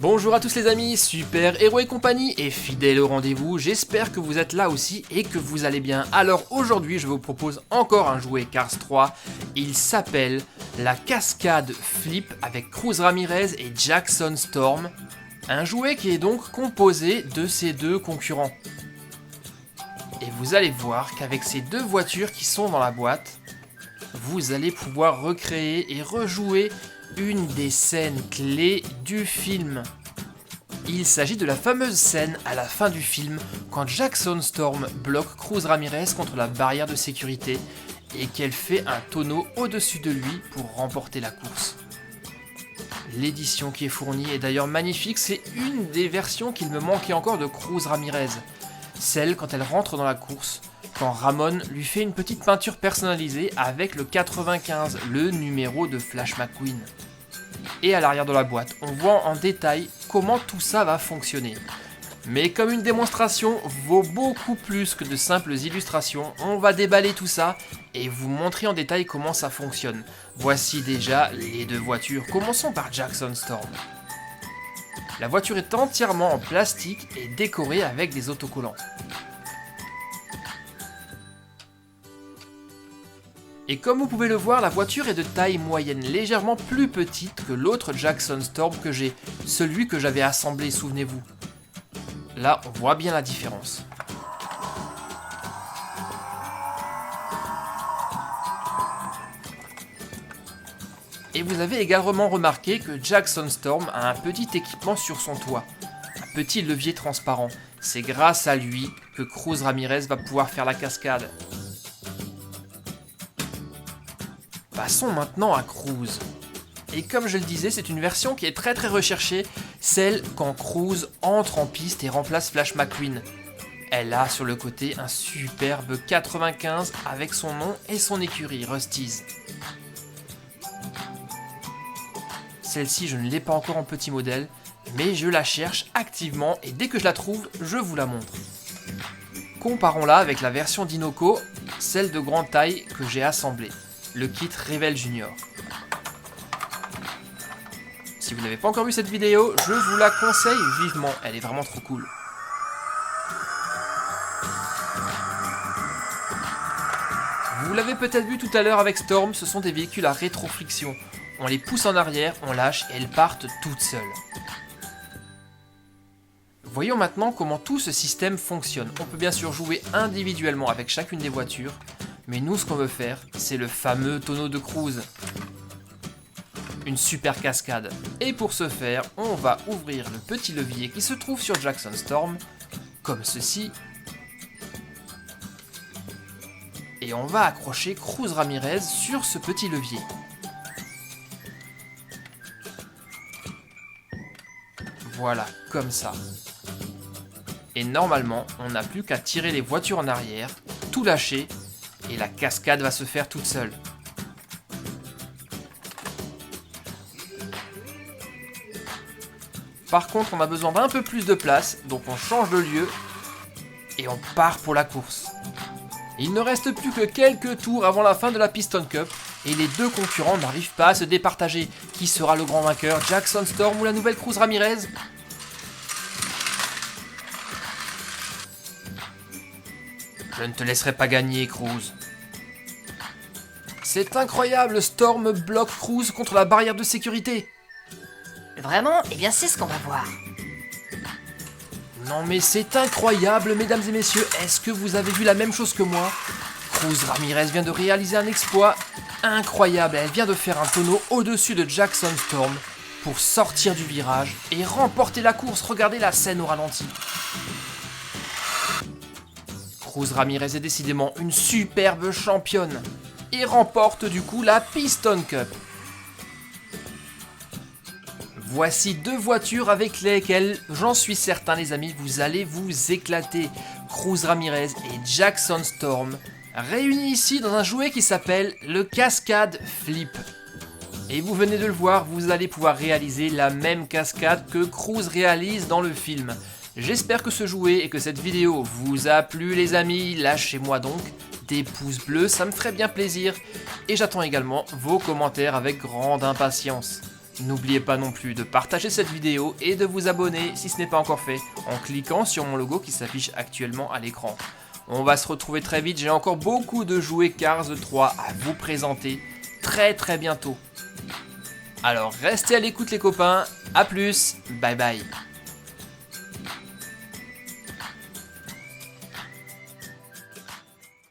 Bonjour à tous les amis, Super Héros et compagnie et fidèles au rendez-vous, j'espère que vous êtes là aussi et que vous allez bien. Alors aujourd'hui je vous propose encore un jouet Cars 3, il s'appelle la Cascade Flip avec Cruz Ramirez et Jackson Storm. Un jouet qui est donc composé de ces deux concurrents. Et vous allez voir qu'avec ces deux voitures qui sont dans la boîte, vous allez pouvoir recréer et rejouer une des scènes clés du film. Il s'agit de la fameuse scène à la fin du film quand Jackson Storm bloque Cruz Ramirez contre la barrière de sécurité et qu'elle fait un tonneau au-dessus de lui pour remporter la course. L'édition qui est fournie est d'ailleurs magnifique, c'est une des versions qu'il me manquait encore de Cruz Ramirez. Celle quand elle rentre dans la course, quand Ramon lui fait une petite peinture personnalisée avec le 95, le numéro de Flash McQueen. Et à l'arrière de la boîte, on voit en détail comment tout ça va fonctionner. Mais comme une démonstration vaut beaucoup plus que de simples illustrations, on va déballer tout ça et vous montrer en détail comment ça fonctionne. Voici déjà les deux voitures. Commençons par Jackson Storm. La voiture est entièrement en plastique et décorée avec des autocollants. Et comme vous pouvez le voir, la voiture est de taille moyenne, légèrement plus petite que l'autre Jackson Storm que j'ai, celui que j'avais assemblé, souvenez-vous. Là, on voit bien la différence. Et vous avez également remarqué que Jackson Storm a un petit équipement sur son toit, un petit levier transparent. C'est grâce à lui que Cruz Ramirez va pouvoir faire la cascade. Passons maintenant à Cruz. Et comme je le disais, c'est une version qui est très recherchée, celle quand Cruz entre en piste et remplace Flash McQueen. Elle a sur le côté un superbe 95 avec son nom et son écurie, Rusty's. Celle-ci, je ne l'ai pas encore en petit modèle, mais je la cherche activement et dès que je la trouve, je vous la montre. Comparons-la avec la version d'Inoco, celle de grande taille que j'ai assemblée. Le kit Revel Junior. Si vous n'avez pas encore vu cette vidéo, je vous la conseille vivement, elle est vraiment trop cool. Vous l'avez peut-être vu tout à l'heure avec Storm, ce sont des véhicules à rétrofriction. On les pousse en arrière, on lâche et elles partent toutes seules. Voyons maintenant comment tout ce système fonctionne. On peut bien sûr jouer individuellement avec chacune des voitures, mais nous, ce qu'on veut faire, c'est le fameux tonneau de Cruz. Une super cascade. Et pour ce faire, on va ouvrir le petit levier qui se trouve sur Jackson Storm, comme ceci. Et on va accrocher Cruz Ramirez sur ce petit levier. Voilà, comme ça. Et normalement, on n'a plus qu'à tirer les voitures en arrière, tout lâcher, et la cascade va se faire toute seule. Par contre, on a besoin d'un peu plus de place, donc on change de lieu et on part pour la course. Il ne reste plus que quelques tours avant la fin de la Piston Cup et les deux concurrents n'arrivent pas à se départager. Qui sera le grand vainqueur, Jackson Storm ou la nouvelle Cruz Ramirez ? Je ne te laisserai pas gagner, Cruz. C'est incroyable, Storm bloque Cruz contre la barrière de sécurité. Vraiment ? Eh bien c'est ce qu'on va voir. Non mais c'est incroyable, mesdames et messieurs, est-ce que vous avez vu la même chose que moi ? Cruz Ramirez vient de réaliser un exploit incroyable, elle vient de faire un tonneau au-dessus de Jackson Storm pour sortir du virage et remporter la course, regardez la scène au ralenti. Cruz Ramirez est décidément une superbe championne et remporte du coup la Piston Cup. Voici deux voitures avec lesquelles, j'en suis certain les amis, vous allez vous éclater. Cruz Ramirez et Jackson Storm, réunis ici dans un jouet qui s'appelle le Cascade Flip. Et vous venez de le voir, vous allez pouvoir réaliser la même cascade que Cruz réalise dans le film. J'espère que ce jouet et que cette vidéo vous a plu les amis, lâchez-moi donc des pouces bleus, ça me ferait bien plaisir. Et j'attends également vos commentaires avec grande impatience. N'oubliez pas non plus de partager cette vidéo et de vous abonner si ce n'est pas encore fait en cliquant sur mon logo qui s'affiche actuellement à l'écran. On va se retrouver très vite, j'ai encore beaucoup de jouets Cars 3 à vous présenter très bientôt. Alors restez à l'écoute les copains, à plus, bye bye.